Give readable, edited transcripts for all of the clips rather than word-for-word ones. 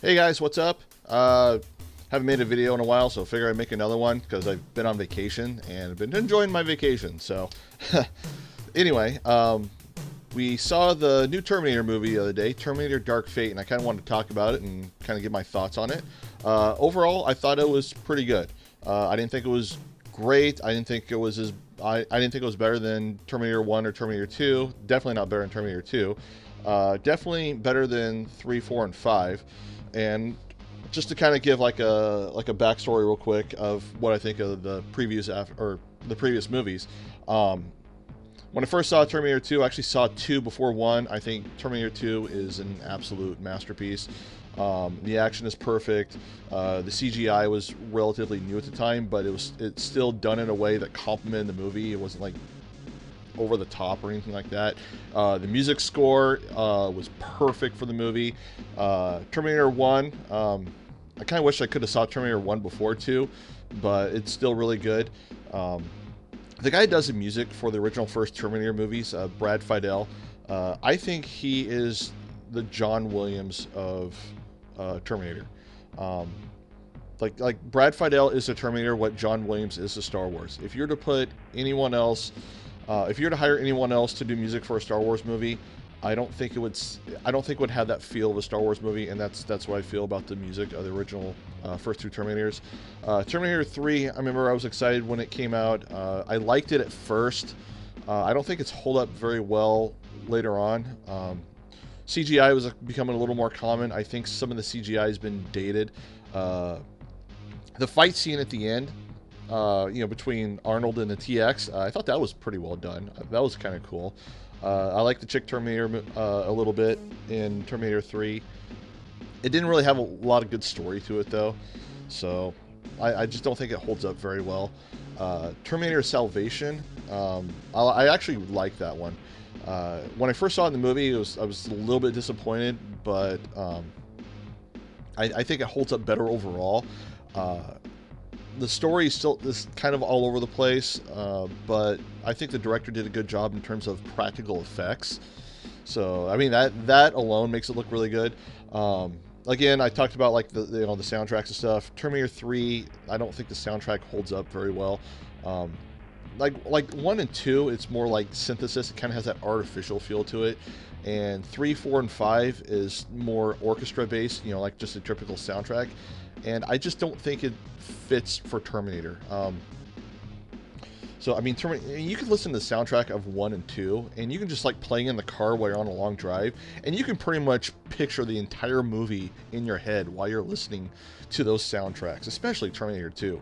Hey guys, what's up? Haven't made a video in a while, so I figure I'd make another one because I've been on vacation and I've been enjoying my vacation. So, anyway, we saw the new Terminator movie the other day, Terminator Dark Fate, and I kind of wanted to talk about it and kind of give my thoughts on it. Overall, I thought it was pretty good. I didn't think it was great. I didn't think it was I didn't think it was better than Terminator 1 or Terminator 2. Definitely not better than Terminator 2. Definitely better than 3, 4, and 5. And just to kind of give like a backstory real quick of what I think of the previous movies. When I first saw Terminator 2, I actually saw 2 before 1. I think Terminator 2 is an absolute masterpiece. The action is perfect. The CGI was relatively new at the time, but it's still done in a way that complemented the movie. It wasn't like over the top or anything like that. The music score was perfect for the movie. Terminator 1, I kind of wish I could have saw Terminator 1 before 2, but it's still really good. The guy who does the music for the original first Terminator movies, Brad Fiedel, I think he is the John Williams of Terminator. Like Brad Fiedel is to Terminator what John Williams is to Star Wars. If you're to put anyone else if you were to hire anyone else to do music for a Star Wars movie, I don't think it would have that feel of a Star Wars movie, and that's what I feel about the music of the original first two Terminators. Terminator 3, I remember I was excited when it came out. I liked it at first. I don't think it's hold up very well later on. CGI was becoming a little more common. I think some of the CGI has been dated. The fight scene at the end, between Arnold and the TX, I thought that was pretty well done. That was kind of cool. I like the chick Terminator a little bit in Terminator 3. It didn't really have a lot of good story to it, though, so I just don't think it holds up very well. Terminator Salvation, I actually like that one. When I first saw it in the movie, I was a little bit disappointed, but I think it holds up better overall. The story is kind of all over the place, but I think the director did a good job in terms of practical effects. So I mean that alone makes it look really good. Again, I talked about like the soundtracks and stuff. Terminator 3, I don't think the soundtrack holds up very well. Like 1 and 2, it's more like synthesis. It kind of has that artificial feel to it. And 3, 4, and 5 is more orchestra based, like just a typical soundtrack. And I just don't think it fits for Terminator. So I mean, you can listen to the soundtrack of 1 and 2, and you can just like playing in the car while you're on a long drive, and you can pretty much picture the entire movie in your head while you're listening to those soundtracks, especially Terminator 2.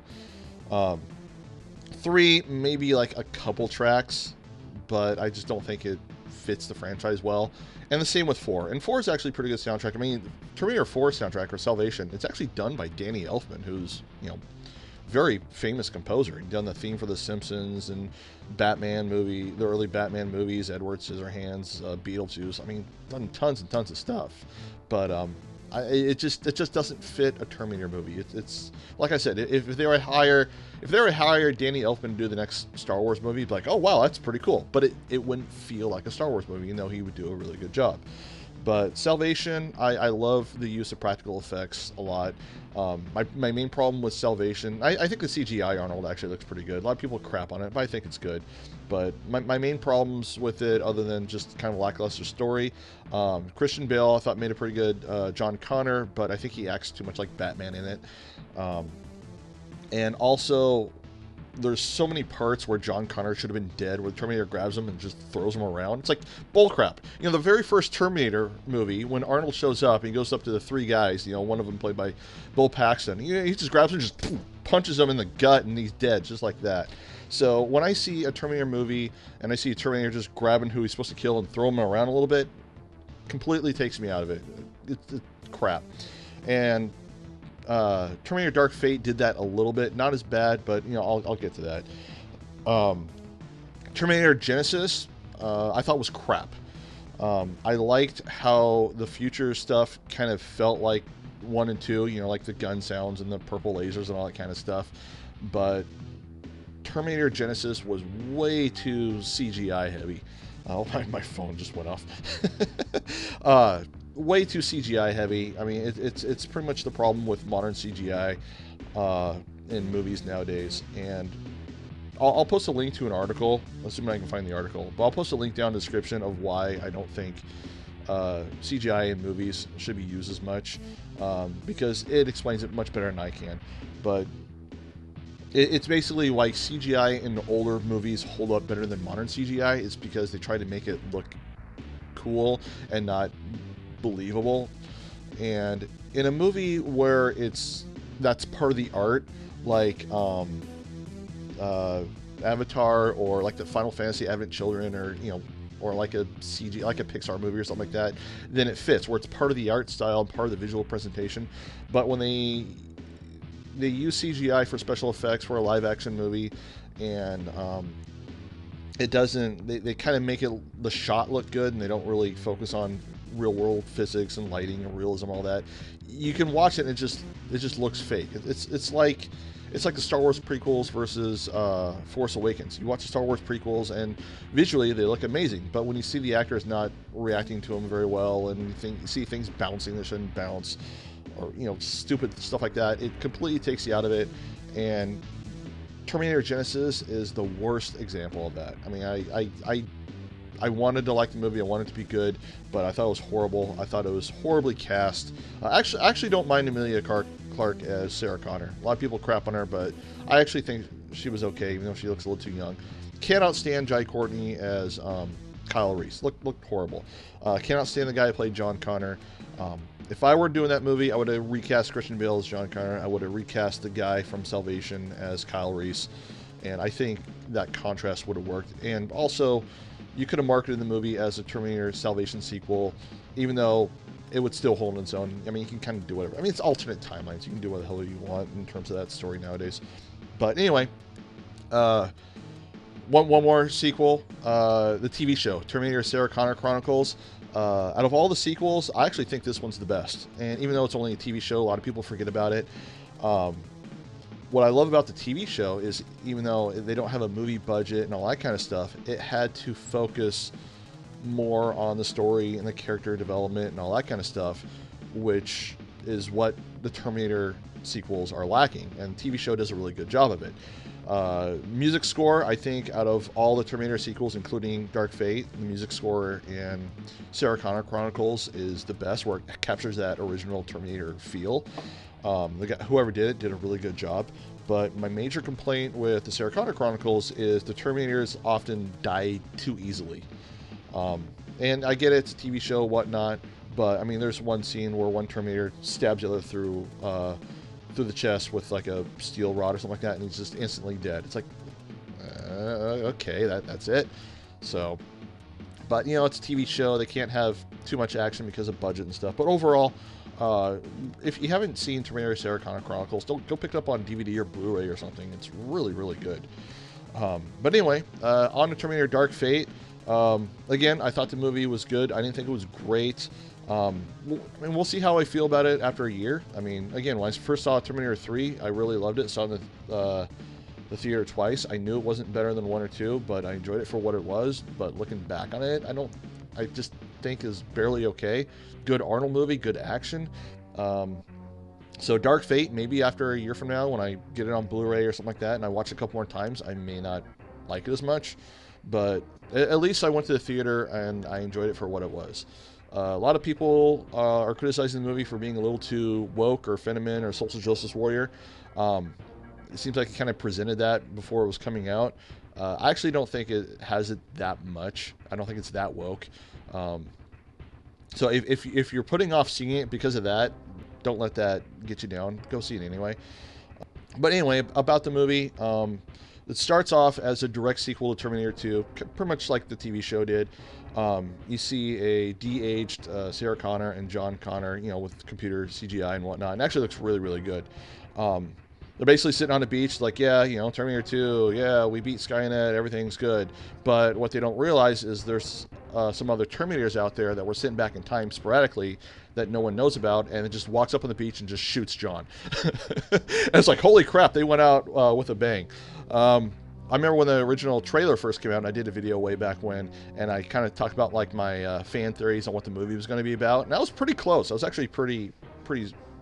3, maybe like a couple tracks, but I just don't think it fits the franchise well. And the same with 4. And 4 is actually a pretty good soundtrack. I mean, Terminator 4 soundtrack, or Salvation, it's actually done by Danny Elfman, who's, very famous composer. He's done the theme for The Simpsons and Batman movie, the early Batman movies, Edward Scissorhands, Beetlejuice. I mean, done tons and tons of stuff. But it just doesn't fit a Terminator movie. It's like I said, if they were to hire Danny Elfman to do the next Star Wars movie, it'd be like, oh wow, that's pretty cool. But it wouldn't feel like a Star Wars movie, even though he would do a really good job. But Salvation, I love the use of practical effects a lot. My main problem with Salvation, I think the CGI Arnold actually looks pretty good. A lot of people crap on it, but I think it's good. But my main problems with it, other than just kind of lackluster story, Christian Bale I thought made a pretty good John Connor, but I think he acts too much like Batman in it. And also, there's so many parts where John Connor should have been dead, where the Terminator grabs him and just throws him around. It's like bullcrap. The very first Terminator movie, when Arnold shows up, he goes up to the 3 guys, one of them played by Bill Paxton. He just grabs him and just punches him in the gut, and he's dead, just like that. So when I see a Terminator movie, and I see a Terminator just grabbing who he's supposed to kill and throw him around a little bit, completely takes me out of it. It's crap. And Terminator Dark Fate did that a little bit, not as bad, but I'll get to that. Terminator Genesis, I thought was crap. I liked how the future stuff kind of felt like 1 and 2, like the gun sounds and the purple lasers and all that kind of stuff. But Terminator Genesis was way too CGI heavy. Oh, my phone just went off. way too CGI heavy. I mean, it's pretty much the problem with modern CGI in movies nowadays. And I'll post a link to an article, assuming I can find the article. But I'll post a link down in the description of why I don't think CGI in movies should be used as much, because it explains it much better than I can. But it's basically like CGI in older movies hold up better than modern CGI. It's because they try to make it look cool and not believable. And in a movie where that's part of the art, like Avatar, or like the Final Fantasy Advent Children, or or like a CG, like a Pixar movie or something like that, then it fits, where it's part of the art style and part of the visual presentation. But when they use CGI for special effects for a live action movie, and it doesn't, they kind of make the shot look good, and they don't really focus on real world physics and lighting and realism, all that. You can watch it and it just looks fake. It's like the Star Wars prequels versus Force Awakens. You watch the Star Wars prequels and visually they look amazing, but when you see the actors not reacting to them very well, and you see things bouncing that shouldn't bounce, or stupid stuff like that, it completely takes you out of it. And Terminator Genesis is the worst example of that. I mean, I wanted to like the movie. I wanted it to be good, but I thought it was horrible. I thought it was horribly cast. I actually don't mind Emilia Clarke as Sarah Connor. A lot of people crap on her, but I actually think she was okay, even though she looks a little too young. Cannot stand Jai Courtney as Kyle Reese. Looked horrible. Cannot stand the guy who played John Connor. If I were doing that movie, I would have recast Christian Bale as John Connor. I would have recast the guy from Salvation as Kyle Reese, and I think that contrast would have worked. And also, you could have marketed the movie as a Terminator Salvation sequel, even though it would still hold its own. I mean, you can kind of do whatever. I mean, it's alternate timelines. You can do what the hell you want in terms of that story nowadays. But anyway, one more sequel, the TV show, Terminator Sarah Connor Chronicles. Out of all the sequels, I actually think this one's the best. And even though it's only a TV show, a lot of people forget about it. What I love about the TV show is, even though they don't have a movie budget and all that kind of stuff, it had to focus more on the story and the character development and all that kind of stuff, which is what the Terminator sequels are lacking. And the TV show does a really good job of it. Music score, I think, out of all the Terminator sequels, including Dark Fate, the music score in Sarah Connor Chronicles is the best, where it captures that original Terminator feel. Whoever did a really good job. But my major complaint with the Sarah Connor Chronicles is the Terminators often die too easily. And I get it, it's a TV show, whatnot, but I mean, there's one scene where one Terminator stabs the other through the chest with like a steel rod or something like that, and he's just instantly dead. It's like, okay, that's it. So, but it's a TV show. They can't have too much action because of budget and stuff. But overall, if you haven't seen Terminator Sarah Connor Chronicles, go pick it up on DVD or Blu-ray or something. It's really, really good. But anyway, on to Terminator Dark Fate. Again, I thought the movie was good. I didn't think it was great. I mean, we'll see how I feel about it after a year. I mean, again, when I first saw Terminator 3, I really loved it. Saw it in the theater twice. I knew it wasn't better than 1 or 2, but I enjoyed it for what it was. But looking back on it, I just think is barely okay. Good Arnold movie, good action. So Dark Fate, maybe after a year from now, when I get it on Blu-ray or something like that, and I watch it a couple more times, I may not like it as much. But at least I went to the theater and I enjoyed it for what it was. A lot of people are criticizing the movie for being a little too woke or feminine or social justice warrior. It seems like it kind of presented that before it was coming out. I actually don't think it has it that much. I don't think it's that woke. So if you're putting off seeing it because of that, don't let that get you down. Go see it anyway. But anyway, about the movie, it starts off as a direct sequel to Terminator 2, pretty much like the TV show did. You see a de-aged Sarah Connor and John Connor, with computer CGI and whatnot, and actually looks really, really good. They're basically sitting on the beach like, yeah, Terminator 2, yeah, we beat Skynet, everything's good. But what they don't realize is there's some other Terminators out there that were sitting back in time sporadically that no one knows about, and it just walks up on the beach and just shoots John. And it's like, holy crap, they went out with a bang. I remember when the original trailer first came out, and I did a video way back when, and I kind of talked about like my fan theories on what the movie was going to be about, and I was pretty close. I was actually pretty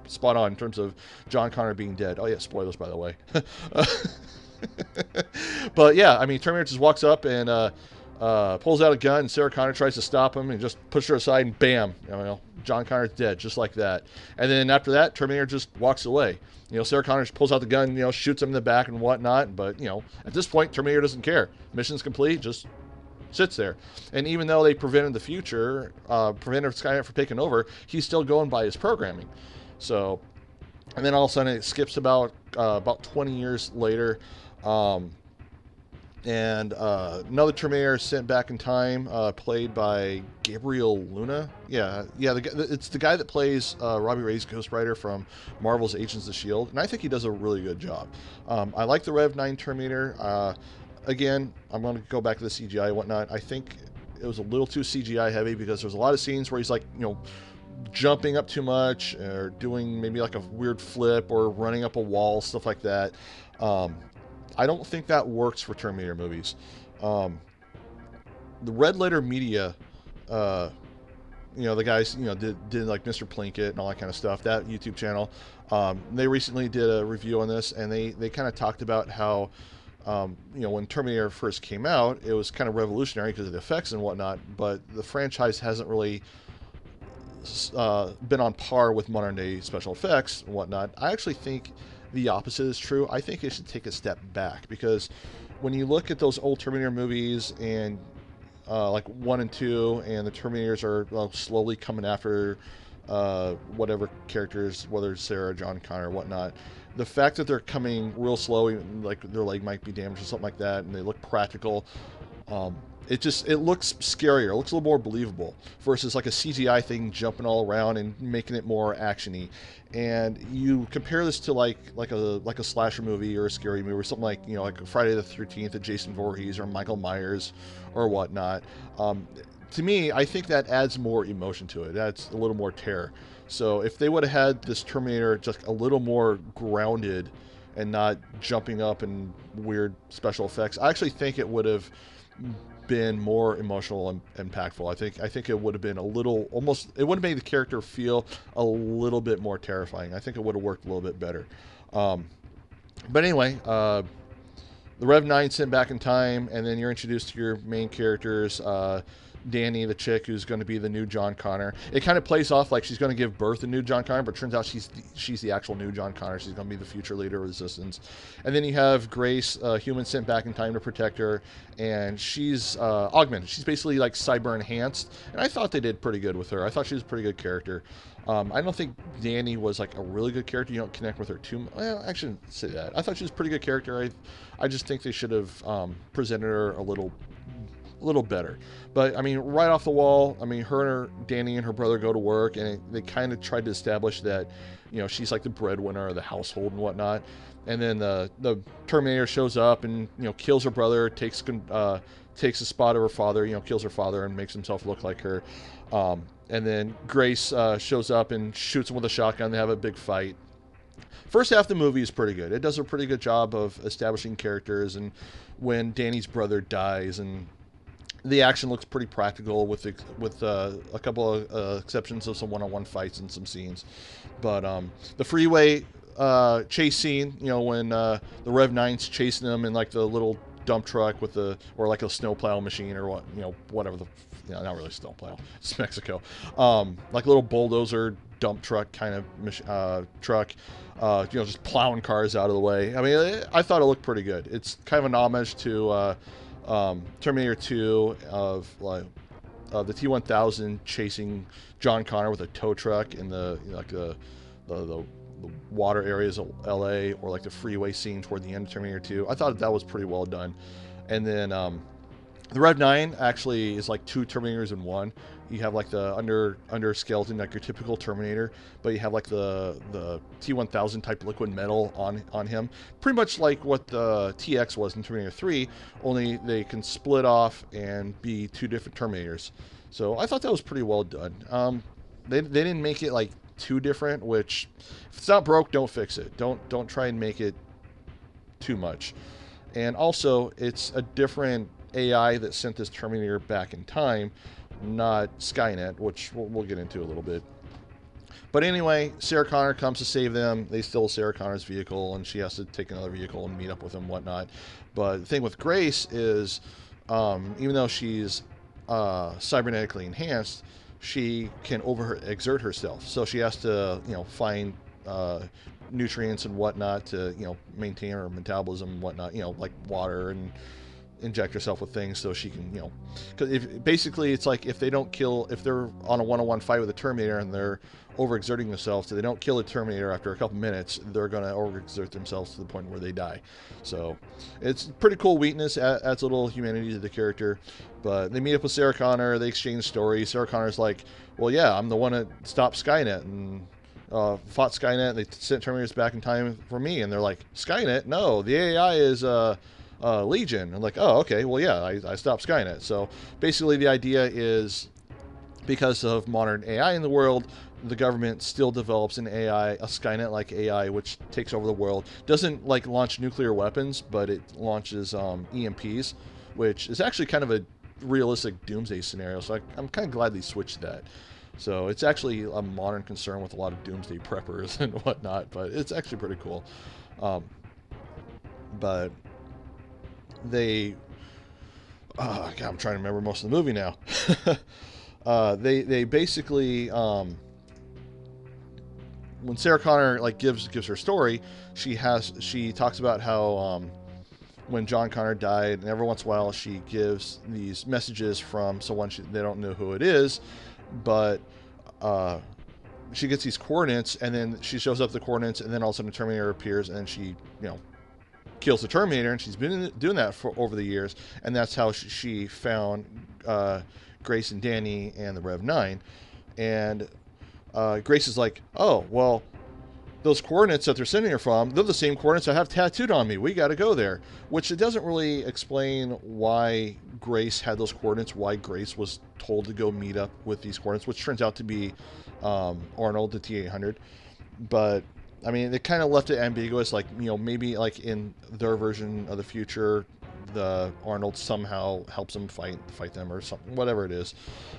spot on in terms of John Connor being dead. Oh yeah, spoilers by the way. But yeah, I mean, Terminator just walks up and pulls out a gun, and Sarah Connor tries to stop him, and just pushes her aside, and bam, you know, John Connor's dead, just like that. And then after that, Terminator just walks away. You know, Sarah Connor pulls out the gun, you know, shoots him in the back and whatnot. But, you know, at this point, Terminator doesn't care. Mission's complete, just sits there. And even though they prevented the future, prevented Skynet from taking over, he's still going by his programming. So, and then all of a sudden it skips about 20 years later. And another Terminator is sent back in time, played by Gabriel Luna. Yeah, it's the guy that plays Robbie Reyes' Ghost Rider from Marvel's Agents of S.H.I.E.L.D., and I think he does a really good job. I like the Rev 9 Terminator. Again, I'm going to go back to the CGI and whatnot. I think it was a little too CGI heavy because there's a lot of scenes where he's like, you know, jumping up too much or doing maybe like a weird flip or running up a wall, stuff like that. I don't think that works for Terminator movies. The Red Letter Media, you know, the guys, you know, did like Mr. Plinkett and all that kind of stuff, that YouTube channel. They recently did a review on this, and they kind of talked about how, you know, when Terminator first came out, it was kind of revolutionary because of the effects and whatnot, but the franchise hasn't really been on par with modern day special effects and whatnot. I actually think the opposite is true. I think it should take a step back, because when you look at those old Terminator movies and like 1 and 2, and the Terminators are slowly coming after whatever characters, whether it's Sarah, John Connor, or whatnot, the fact that they're coming real slow, like their leg might be damaged or something like that, and they look practical, it looks scarier. It looks a little more believable versus like a CGI thing jumping all around and making it more actiony. And you compare this to like a slasher movie or a scary movie or something like, you know, like Friday the 13th of Jason Voorhees or Michael Myers or whatnot. To me, I think that adds more emotion to it. That's a little more terror. So if they would have had this Terminator just a little more grounded and not jumping up and weird special effects, I actually think it would have been more emotional and impactful. I think it would have been a little, almost, it would have made the character feel a little bit more terrifying. I think it would have worked a little bit better. But anyway, the Rev 9 sent back in time, and then you're introduced to your main characters, Danny, the chick who's going to be the new John Connor. It kind of plays off like she's going to give birth to new John Connor, but it turns out she's the actual new John Connor. She's going to be the future leader of Resistance. And then you have Grace, a human sent back in time to protect her, and she's augmented. She's basically like cyber enhanced, and I thought they did pretty good with her. I thought she was a pretty good character. I don't think Danny was like a really good character. You don't connect with her too much. Well, I shouldn't say that. I thought she was a pretty good character. I just think they should have presented her a little better. But I mean, right off the wall, I mean, Danny and her brother go to work, and they kind of tried to establish that, you know, she's like the breadwinner of the household and whatnot. And then the Terminator shows up and, you know, kills her brother, takes the spot of her father, you know, kills her father and makes himself look like her. And then Grace shows up and shoots him with a shotgun. They have a big fight. First half of the movie is pretty good. It does a pretty good job of establishing characters, and when Danny's brother dies, and the action looks pretty practical with a couple of exceptions of some one-on-one fights and some scenes. But the freeway chase scene, you know, when the Rev 9's chasing them in like the little dump truck with or like a snowplow machine or what, you know, whatever not really snowplow, it's Mexico, like a little bulldozer dump truck kind of truck, you know, just plowing cars out of the way. I mean, I thought it looked pretty good. It's kind of an homage to Terminator 2 of like the T-1000 chasing John Connor with a tow truck in the, you know, like the water areas of LA, or like the freeway scene toward the end of Terminator 2. I thought that was pretty well done. And then the Rev 9 actually is like two Terminators in one. You have like the under skeleton, like your typical Terminator, but you have like the T-1000 type liquid metal on him, pretty much like what the TX was in Terminator 3, only they can split off and be two different Terminators. So I thought that was pretty well done. They didn't make it like too different, which if it's not broke, don't fix it. Don't try and make it too much. And also, it's a different AI that sent this Terminator back in time, not Skynet, which we'll get into a little bit. But anyway, Sarah Connor comes to save them. They steal Sarah Connor's vehicle, and she has to take another vehicle and meet up with him and whatnot. But the thing with Grace is, even though she's cybernetically enhanced, she can overexert herself. So she has to, find nutrients and whatnot to, maintain her metabolism and whatnot. Like water, and inject herself with things so she can, because basically it's like if they're on a one-on-one fight with a Terminator and they're overexerting themselves, so they don't kill a Terminator after a couple minutes, they're going to overexert themselves to the point where they die. So it's pretty cool weakness, adds a little humanity to the character. But they meet up with Sarah Connor, they exchange stories. Sarah Connor's like, well, yeah, I'm the one that stopped Skynet and fought Skynet. They sent Terminators back in time for me, and they're like, Skynet? No, the AI is Legion. I'm like, oh, okay, well, yeah, I stopped Skynet. So basically the idea is, because of modern AI in the world, the government still develops an AI, a Skynet-like AI, which takes over the world. Doesn't like launch nuclear weapons, but it launches EMPs, which is actually kind of a realistic doomsday scenario. So I'm kind of glad they switched that. So it's actually a modern concern with a lot of doomsday preppers and whatnot, but it's actually pretty cool. But they, God, I'm trying to remember most of the movie now. They basically, when Sarah Connor like gives her story, she talks about how when John Connor died, and every once in a while she gives these messages from someone they don't know who it is, but she gets these coordinates, and then she shows up the coordinates, and then all of a sudden the Terminator appears, and she kills the Terminator, and she's been doing that for over the years, and that's how she found Grace and Danny and the Rev 9. And Grace is like, oh, well, those coordinates that they're sending her from, they're the same coordinates I have tattooed on me. We got to go there. Which it doesn't really explain why Grace had those coordinates, why Grace was told to go meet up with these coordinates, which turns out to be Arnold, the T-800. But I mean, they kind of left it ambiguous, like, maybe like in their version of the future, the Arnold somehow helps them fight them or something, whatever it is.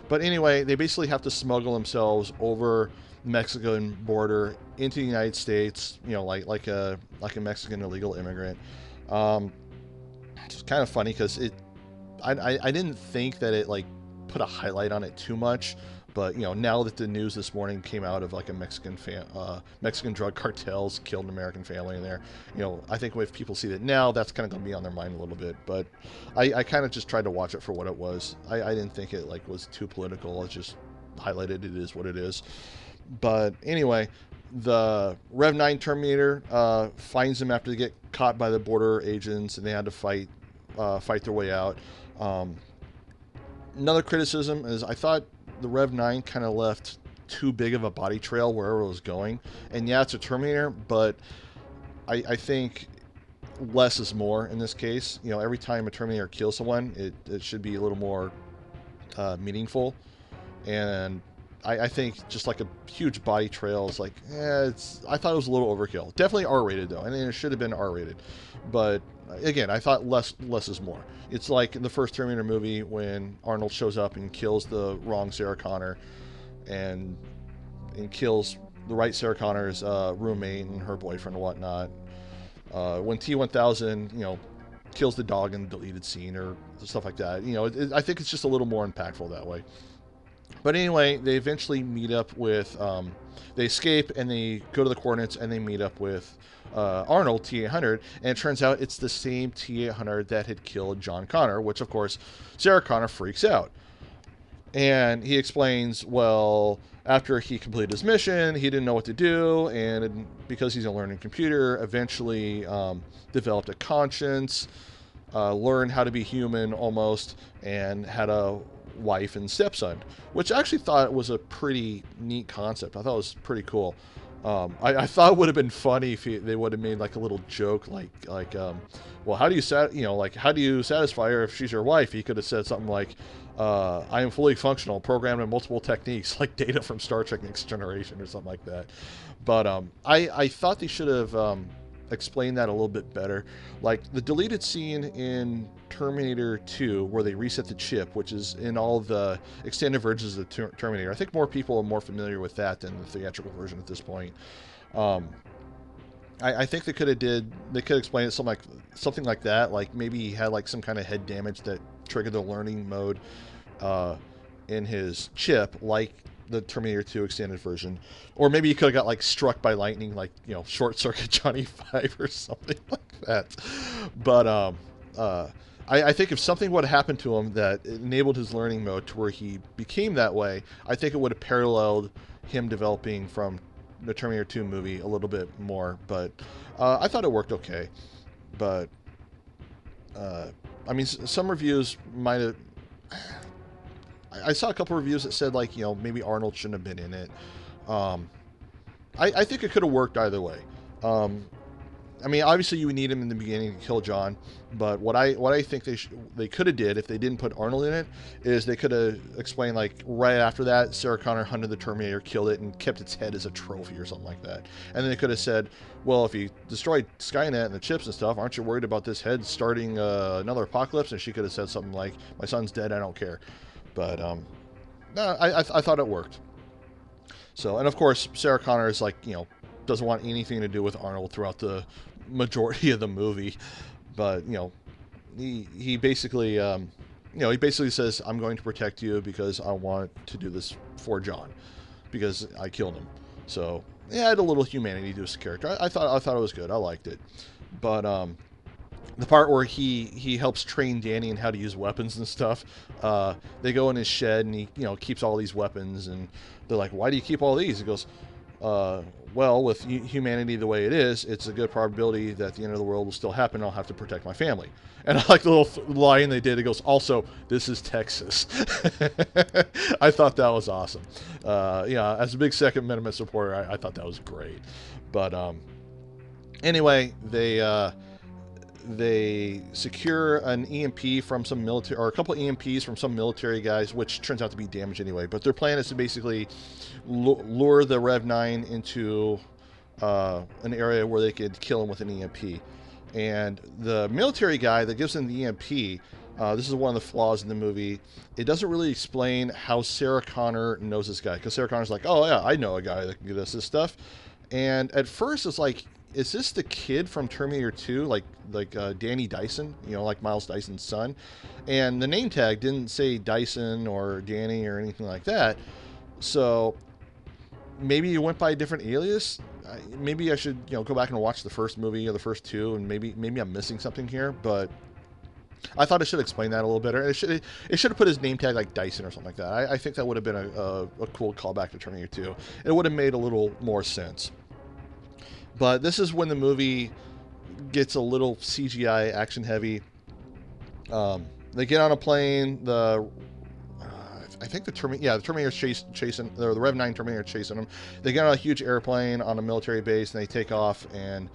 But anyway, they basically have to smuggle themselves over the Mexican border into the United States, like a Mexican illegal immigrant. It's kind of funny because I didn't think that it like put a highlight on it too much. But now that the news this morning came out of like a Mexican drug cartels killed an American family in there, I think if people see that now, that's kind of going to be on their mind a little bit. But I kind of just tried to watch it for what it was. I didn't think it like was too political. It just highlighted it is what it is. But anyway, the Rev 9 Terminator finds them after they get caught by the border agents, and they had to fight their way out. Another criticism is I thought the Rev 9 kind of left too big of a body trail wherever it was going. And yeah, it's a Terminator, but I think less is more in this case. Every time a Terminator kills someone, it should be a little more meaningful. And I think just like a huge body trail is like, I thought it was a little overkill. Definitely R-rated though, and it should have been R-rated. But again, I thought less is more. It's like in the first Terminator movie when Arnold shows up and kills the wrong Sarah Connor, and kills the right Sarah Connor's roommate and her boyfriend and whatnot. When T-1000, kills the dog in the deleted scene or stuff like that. I think it's just a little more impactful that way. But anyway, they eventually meet up with, they escape and they go to the coordinates and they meet up with Arnold, T-800, and it turns out it's the same T-800 that had killed John Connor, which of course Sarah Connor freaks out. And he explains, well, after he completed his mission, he didn't know what to do, and because he's a learning computer, eventually developed a conscience, learned how to be human almost, and had a wife and stepson, which I actually thought was a pretty neat concept. I thought it was pretty cool. I thought it would have been funny if they would have made like a little joke, like well, how do you how do you satisfy her if she's your wife? He could have said something like, I am fully functional, programmed in multiple techniques, like Data from Star Trek Next Generation or something like that. But I thought they should have explain that a little bit better. Like the deleted scene in Terminator 2 where they reset the chip, which is in all the extended versions of the Terminator. I think more people are more familiar with that than the theatrical version at this point. Um, I think they could explain it something like that. Like maybe he had like some kind of head damage that triggered the learning mode uh, in his chip, like the Terminator 2 extended version, or maybe he could have got like struck by lightning, like short circuit Johnny 5 or something like that. But I think if something would have happened to him that enabled his learning mode to where he became that way, I think it would have paralleled him developing from the Terminator 2 movie a little bit more. But I thought it worked okay. But I mean, some reviews might have. I saw a couple of reviews that said like maybe Arnold shouldn't have been in it. I think it could have worked either way. I mean, obviously you would need him in the beginning to kill John, but what I think they could have did if they didn't put Arnold in it is they could have explained like right after that Sarah Connor hunted the Terminator, killed it, and kept its head as a trophy or something like that. And then they could have said, well, if you destroyed Skynet and the chips and stuff, aren't you worried about this head starting another apocalypse? And she could have said something like, my son's dead, I don't care. But no, I thought it worked. So, and of course Sarah Connor is like doesn't want anything to do with Arnold throughout the majority of the movie, but he basically he basically says, I'm going to protect you because I want to do this for John because I killed him. So yeah, it had a little humanity to his character. I thought it was good. I liked it. But the part where he helps train Danny in how to use weapons and stuff, they go in his shed and he keeps all these weapons, and they're like, why do you keep all these? He goes, well, with humanity the way it is, it's a good probability that the end of the world will still happen. I'll have to protect my family. And I like the little line they did. It goes, also, this is Texas. I thought that was awesome. As a big Second Amendment supporter, I thought that was great. But anyway, they secure an EMP from some military, or a couple of EMPs from some military guys, which turns out to be damaged anyway. But their plan is to basically lure the Rev 9 into an area where they could kill him with an EMP. And the military guy that gives them the EMP, this is one of the flaws in the movie. It doesn't really explain how Sarah Connor knows this guy, because Sarah Connor's like, oh yeah, I know a guy that can get us this stuff. And at first it's like, is this the kid from Terminator 2, like Danny Dyson, like Miles Dyson's son? And the name tag didn't say Dyson or Danny or anything like that. So maybe you went by a different alias. Maybe I should go back and watch the first movie or the first two, and maybe I'm missing something here. But I thought it should explain that a little better. It should have put his name tag like Dyson or something like that. I think that would have been a cool callback to Terminator 2. It would have made a little more sense. But this is when the movie gets a little CGI action heavy. They get on a plane. I think the Terminator's chasing, the Rev 9 Terminator chasing them. They get on a huge airplane on a military base, and they take off. And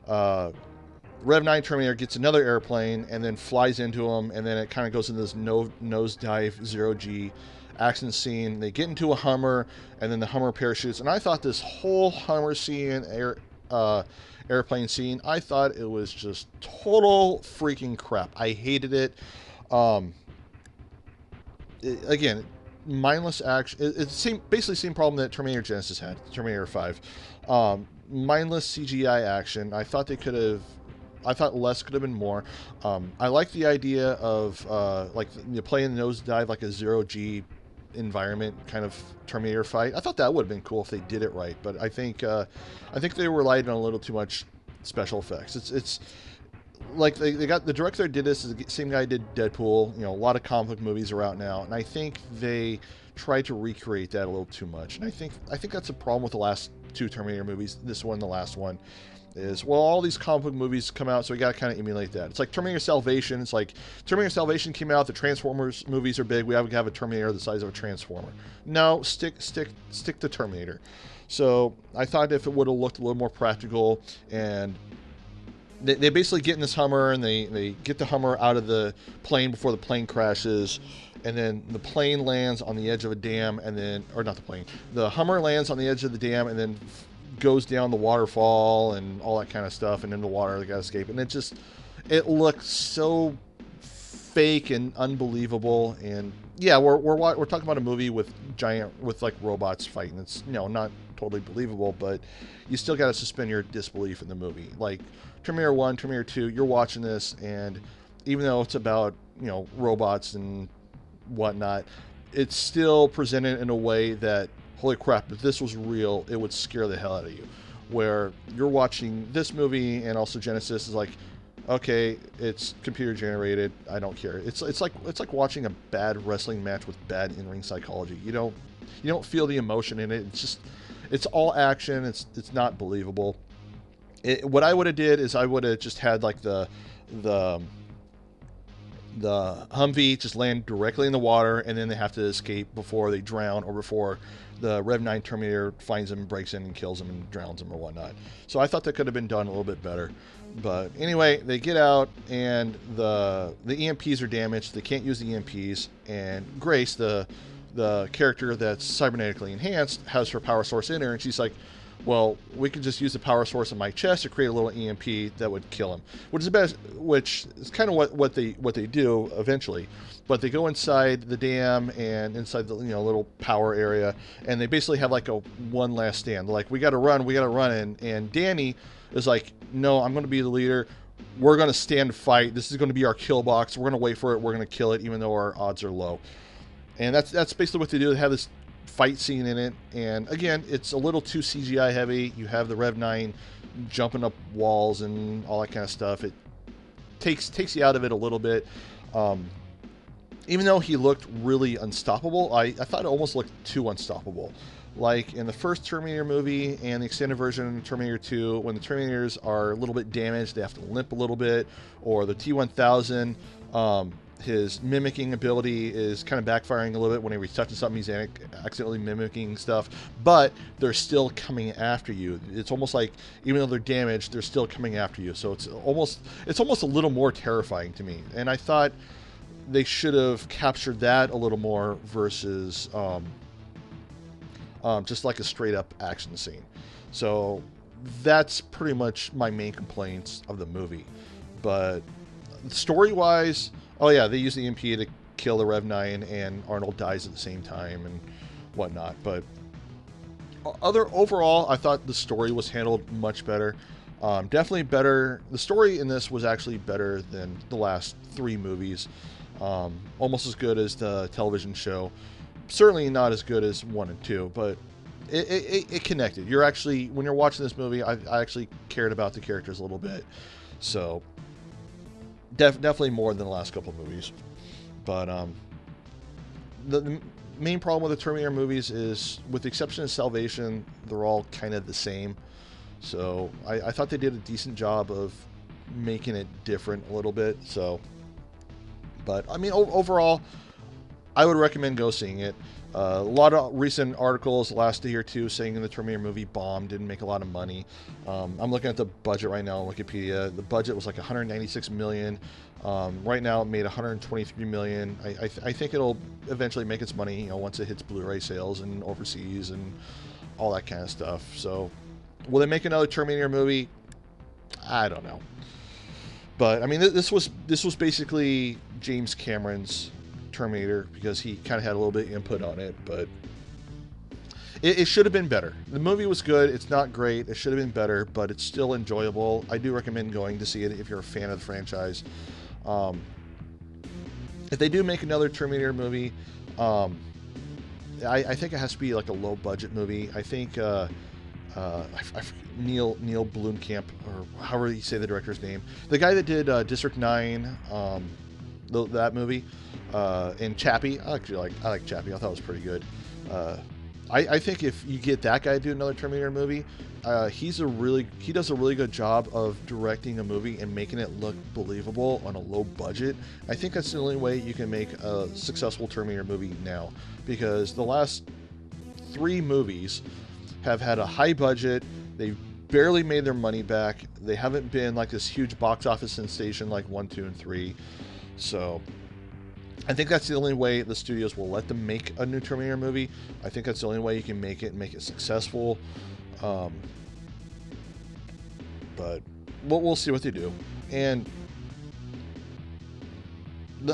Rev 9 Terminator gets another airplane and then flies into them, and then it kind of goes into this nosedive zero-G action scene. They get into a Hummer, and then the Hummer parachutes. And I thought this whole Hummer scene, airplane scene, I thought it was just total freaking crap. I hated it. Again, mindless action. It's basically the same problem that Terminator Genesis had, Terminator 5. Mindless CGI action. I thought less could have been more. I like the idea of playing nosedive like a zero-G environment kind of Terminator fight. I thought that would have been cool if they did it right, but I think they relied on a little too much special effects. It's like they got the director that did this is the same guy who did Deadpool. A lot of comic book movies are out now, and I think they tried to recreate that a little too much. And I think that's a problem with the last two Terminator movies. This one, the last one, is, well, all these comic book movies come out, so we got to kind of emulate that. It's like Terminator Salvation. It's like Terminator Salvation came out, the Transformers movies are big, we have a Terminator the size of a Transformer. No, stick to Terminator. So I thought if it would have looked a little more practical, and they basically get in this Hummer, and they get the Hummer out of the plane before the plane crashes, and then the plane lands on the edge of a dam, and then, or not the plane, the Hummer lands on the edge of the dam, and then goes down the waterfall and all that kind of stuff, and in the water they got to escape, and it looks so fake and unbelievable. And yeah, we're talking about a movie with like robots fighting. It's, you know, not totally believable, but you still got to suspend your disbelief in the movie. Like Terminator 1, Terminator 2, you're watching this, and even though it's about, you know, robots and whatnot, it's still presented in a way that, holy crap, if this was real, it would scare the hell out of you. Where you're watching this movie and also Genesis is like, okay, it's computer generated, I don't care. It's like watching a bad wrestling match with bad in-ring psychology. You don't feel the emotion in it. It's all action. It's not believable. What I would have did is I would have just had like the Humvee just land directly in the water, and then they have to escape before they drown, or before the Rev 9 Terminator finds them, breaks in and kills them and drowns them or whatnot. So I thought that could have been done a little bit better. But anyway, they get out, and the EMPs are damaged. They can't use the EMPs, and Grace, the character that's cybernetically enhanced, has her power source in her, and she's like, well, we could just use the power source in my chest to create a little EMP that would kill him, which is kind of what they do eventually. But they go inside the dam and inside the, you know, little power area, and they basically have like a one last stand. They're like, we got to run, and Danny is like, no, I'm going to be the leader. We're going to stand fight. This is going to be our kill box. We're going to wait for it. We're going to kill it, even though our odds are low. And that's basically what they do. They have this fight scene in it, and again, it's a little too CGI heavy. You have the Rev 9 jumping up walls and all that kind of stuff. It takes you out of it a little bit. Even though he looked really unstoppable, I thought it almost looked too unstoppable. Like in the first Terminator movie and the extended version of Terminator 2, when the Terminators are a little bit damaged, they have to limp a little bit, or the T-1000, his mimicking ability is kind of backfiring a little bit. Whenever he's touching something, he's accidentally mimicking stuff, but they're still coming after you. It's almost like, even though they're damaged, they're still coming after you. So it's almost a little more terrifying to me. And I thought they should have captured that a little more versus just like a straight up action scene. So that's pretty much my main complaints of the movie. But story wise, oh yeah, they use the EMP to kill the Rev 9, and Arnold dies at the same time and whatnot. But overall, I thought the story was handled much better. Definitely better. The story in this was actually better than the last 3 movies. Almost as good as the television show. Certainly not as good as 1 and 2, but it connected. You're actually, when you're watching this movie, I actually cared about the characters a little bit. So definitely more than the last couple of movies. But the main problem with the Terminator movies is, with the exception of Salvation, they're all kind of the same. So I thought they did a decent job of making it different a little bit. So, but I mean, overall, I would recommend go seeing it. A lot of recent articles the last day or two saying the Terminator movie bombed, didn't make a lot of money. I'm looking at the budget right now on Wikipedia. The budget was like 196 million. Right now it made 123 million. I think it'll eventually make its money, you know, once it hits Blu-ray sales and overseas and all that kind of stuff. So will they make another Terminator movie? I don't know. But I mean, this was basically James Cameron's Terminator, because he kind of had a little bit of input on it, but it should have been better. The movie was good. It's not great. It should have been better, but it's still enjoyable. I do recommend going to see it if you're a fan of the franchise. If they do make another Terminator movie, I think it has to be like a low budget movie. I think Neil Blomkamp, or however you say the director's name, the guy that did District 9, that movie, and Chappie. I like Chappie. I thought it was pretty good. I think if you get that guy to do another Terminator movie, he does a really good job of directing a movie and making it look believable on a low budget. I think that's the only way you can make a successful Terminator movie now, because the last 3 movies have had a high budget. They've barely made their money back. They haven't been like this huge box office sensation like 1, 2, and 3. So I think that's the only way the studios will let them make a new Terminator movie. I think that's the only way you can make it and make it successful. but we'll see what they do. And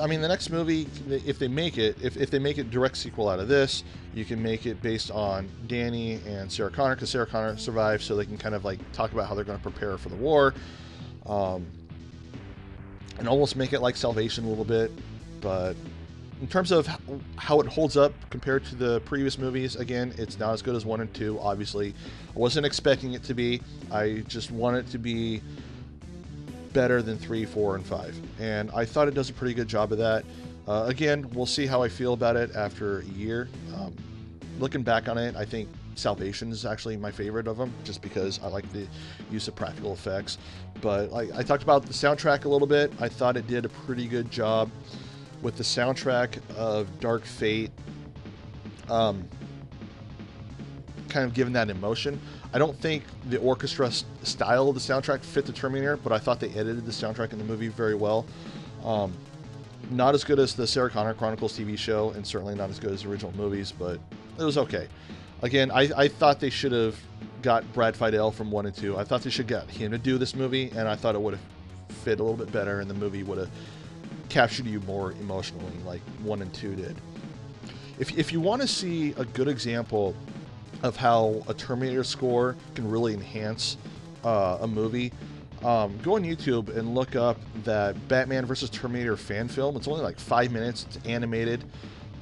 I mean, the next movie, if they make it, if they make a direct sequel out of this, you can make it based on Danny and Sarah Connor, because Sarah Connor survived, so they can kind of like talk about how they're going to prepare for the war, and almost make it like Salvation a little bit. But in terms of how it holds up compared to the previous movies, again, it's not as good as 1 and 2, obviously. I wasn't expecting it to be. I just want it to be better than 3, 4, and 5. And I thought it does a pretty good job of that. Again, we'll see how I feel about it after a year. Looking back on it, I think Salvation is actually my favorite of them, just because I like the use of practical effects. But I talked about the soundtrack a little bit. I thought it did a pretty good job with the soundtrack of Dark Fate, kind of giving that emotion. I don't think the orchestra style of the soundtrack fit the Terminator, but I thought they edited the soundtrack in the movie very well. Not as good as the Sarah Connor Chronicles TV show, and certainly not as good as the original movies, but it was okay. Again, I thought they should have got Brad Fiedel from 1 and 2. I thought they should have got him to do this movie, and I thought it would have fit a little bit better, and the movie would have captured you more emotionally like 1 and 2 did. If you want to see a good example of how a Terminator score can really enhance a movie, go on YouTube and look up that Batman vs. Terminator fan film. It's only like 5 minutes. It's animated,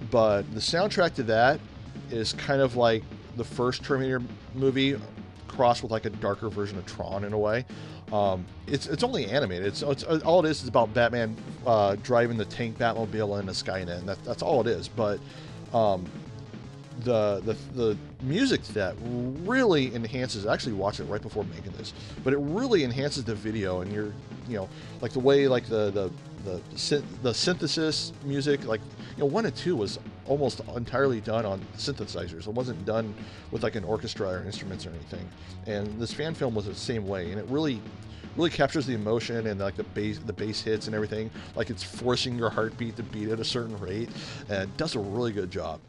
but the soundtrack to that is kind of like the first Terminator movie crossed with like a darker version of Tron in a way. It's only animated. It's all it is about Batman driving the tank Batmobile into Skynet, and that's all it is. But the music to that really enhances. I actually watched it right before making this, but it really enhances the video, and like the way like the synthesis music, like 1 and 2 was almost entirely done on synthesizers. It wasn't done with like an orchestra or instruments or anything. And this fan film was the same way, and it really captures the emotion and like the bass hits and everything. Like it's forcing your heartbeat to beat at a certain rate, and it does a really good job.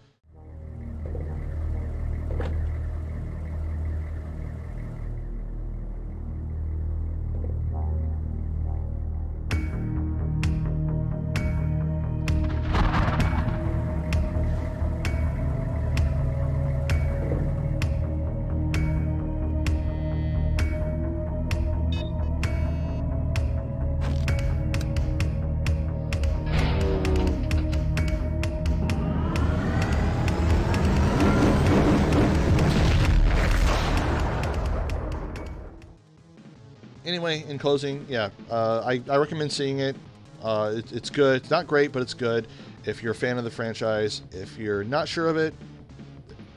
Anyway, in closing, yeah, I recommend seeing it. It's good. It's not great, but it's good. If you're a fan of the franchise, if you're not sure of it,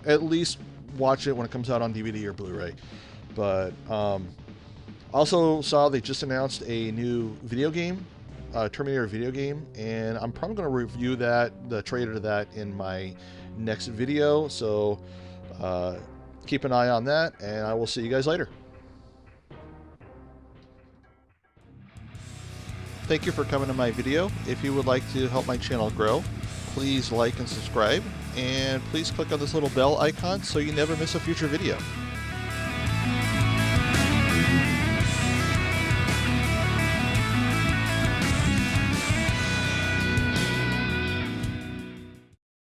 at least watch it when it comes out on DVD or Blu-ray. But also saw they just announced a new video game, Terminator video game, and I'm probably going to review the trailer to that in my next video. So keep an eye on that, and I will see you guys later. Thank you for coming to my video. If you would like to help my channel grow, please like and subscribe, and please click on this little bell icon so you never miss a future video.